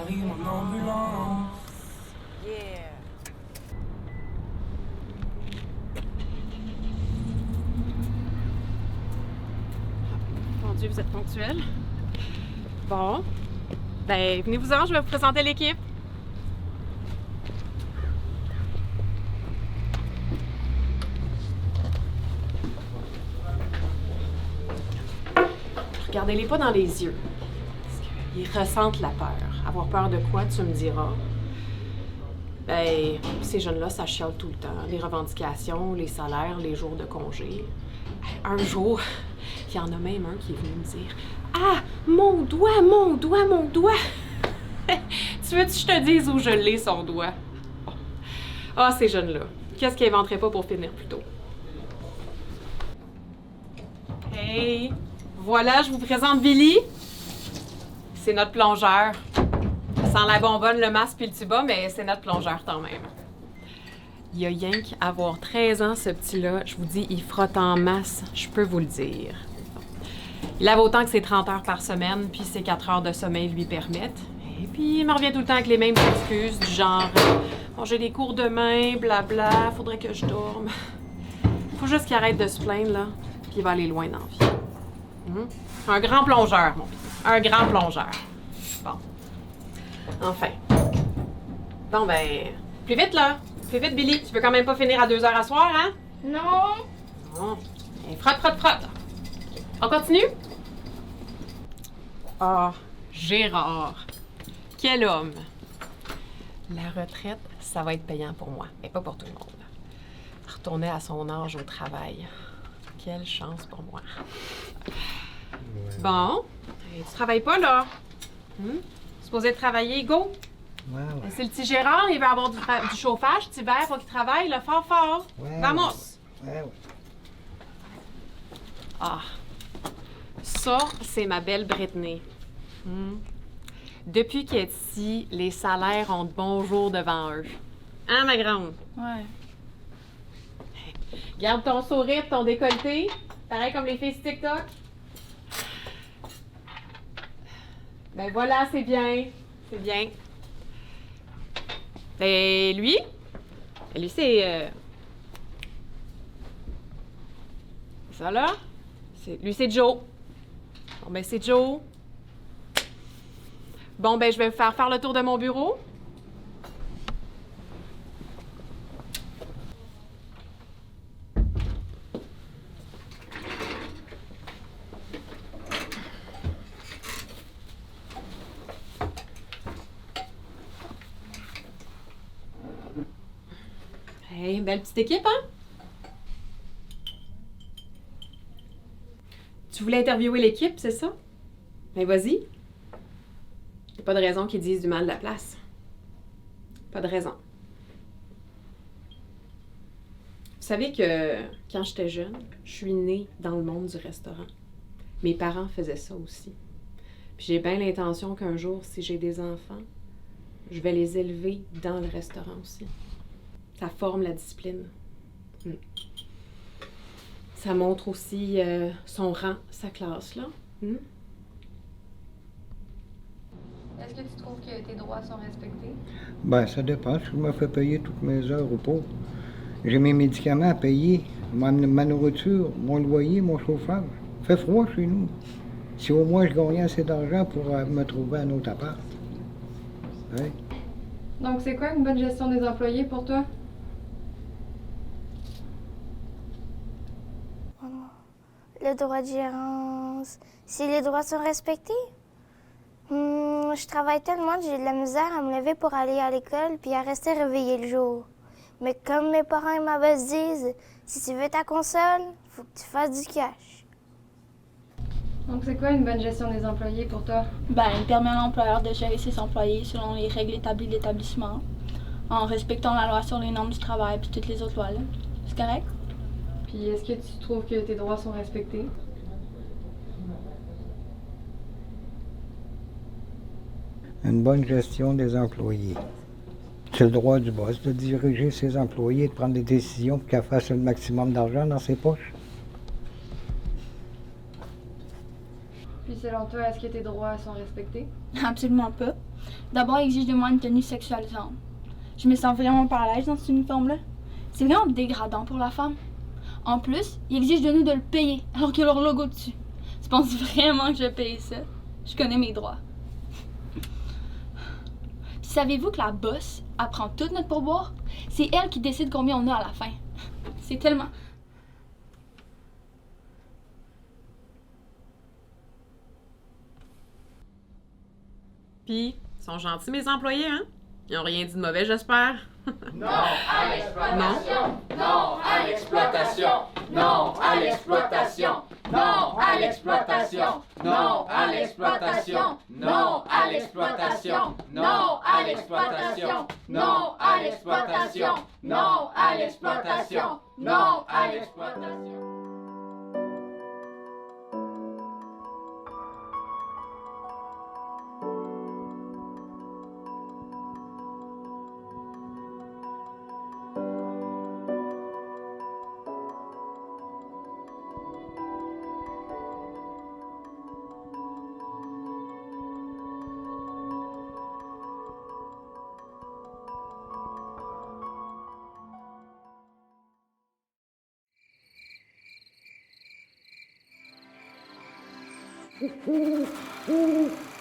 j'arrive en ambulance. Yeah. Mon Dieu, vous êtes ponctuel. Bon. Ben, venez-vous-en, je vais vous présenter l'équipe. Regardez-les pas dans les yeux. Parce qu'ils ressentent la peur. Avoir peur de quoi, tu me diras. Ben, ces jeunes-là, ça chiale tout le temps. Les revendications, les salaires, les jours de congé. Un jour, il y en a même un qui est venu me dire « Ah, mon doigt, mon doigt, mon doigt! » Tu veux que je te dise où je l'ai, son doigt? Bon. Ah, ces jeunes-là. Qu'est-ce qu'ils inventeraient pas pour finir plus tôt? Hey! Voilà, je vous présente Billy. C'est notre plongeur. Sans la bonbonne, le masque puis le tuba, mais c'est notre plongeur quand même. Il a rien qu'avoir 13 ans, ce petit-là. Je vous dis, il frotte en masse, je peux vous le dire. Il lave autant que ses 30 heures par semaine, puis ses 4 heures de sommeil lui permettent. Et puis, il me revient tout le temps avec les mêmes excuses, du genre « Bon, j'ai des cours demain, blabla, faudrait que je dorme. » Faut juste qu'il arrête de se plaindre, là, puis il va aller loin dans la vie. Un grand plongeur, mon petit. Un grand plongeur. Bon. Enfin. Bon, ben, plus vite, là. Plus vite, Billy. Tu veux quand même pas finir à 2 heures à soir, hein? Non. Bon. Et frotte, frotte, frotte. On continue? Ah, Gérard. Quel homme. La retraite, ça va être payant pour moi, mais pas pour tout le monde. Retourner à son âge au travail. Quelle chance pour moi. Bon. Et tu travailles pas, là? Supposé travailler, go! Ouais. C'est le petit Gérard, il va avoir du chauffage cet hiver, faut qu'il travaille, là, fort, fort. Ouais. Vamos! Ouais. Ah, ça, c'est ma belle Brittany. Depuis qu'elle est ici, les salaires ont de bons jours devant eux. Hein, ma grande? Ouais. Garde ton sourire, ton décolleté, pareil comme les filles sur TikTok. Ben voilà, c'est bien. C'est bien. Et lui? Lui, c'est... Ça, là? Lui, c'est Joe. Bon, ben, c'est Joe. Bon, ben, je vais vous faire le tour de mon bureau. Hey, belle petite équipe, hein? Tu voulais interviewer l'équipe, c'est ça? Ben vas-y. Il n'y a pas de raison qu'ils disent du mal de la place. Pas de raison. Vous savez que quand j'étais jeune, je suis née dans le monde du restaurant. Mes parents faisaient ça aussi. Puis j'ai bien l'intention qu'un jour, si j'ai des enfants, je vais les élever dans le restaurant aussi. Ça forme la discipline. Ça montre aussi son rang, sa classe, là. Est-ce que tu trouves que tes droits sont respectés? Ben, ça dépend. Si je me fais payer toutes mes heures ou pas. J'ai mes médicaments à payer, ma nourriture, mon loyer, mon chauffage. Il fait froid chez nous. Si au moins je gagnais assez d'argent pour me trouver un autre appart. Hein? Donc, c'est quoi une bonne gestion des employés pour toi? Le droit de gérance, si les droits sont respectés. Je travaille tellement que j'ai de la misère à me lever pour aller à l'école puis à rester réveillée le jour. Mais comme mes parents et ma boss disent, si tu veux ta console, faut que tu fasses du cash. Donc, c'est quoi une bonne gestion des employés pour toi? Ben, il permet à l'employeur de gérer ses employés selon les règles établies de l'établissement, en respectant la loi sur les normes du travail puis toutes les autres lois. Là. C'est correct? Puis, est-ce que tu trouves que tes droits sont respectés? Une bonne gestion des employés. C'est le droit du boss de diriger ses employés et de prendre des décisions pour qu'ils fassent le maximum d'argent dans ses poches. Puis selon toi, est-ce que tes droits sont respectés? Absolument pas. D'abord, ils exigent de moi une tenue sexualisante. Je me sens vraiment pas à l'aise dans cet uniforme-là. C'est vraiment dégradant pour la femme. En plus, ils exigent de nous de le payer, alors qu'il y a leur logo dessus. Tu penses vraiment que je vais payer ça? Je connais mes droits. Puis savez-vous que la boss apprend tout notre pourboire? C'est elle qui décide combien on a à la fin. C'est tellement... Puis, ils sont gentils, mes employés, hein? Ils n'ont rien dit de mauvais, j'espère. Non à l'exploitation! Non à l'exploitation! Non à l'exploitation! Non à l'exploitation! Non à l'exploitation! Non à l'exploitation! Non à l'exploitation! Non à l'exploitation! Non à l'exploitation! Non à l'exploitation! Ouh, ouh, ouh.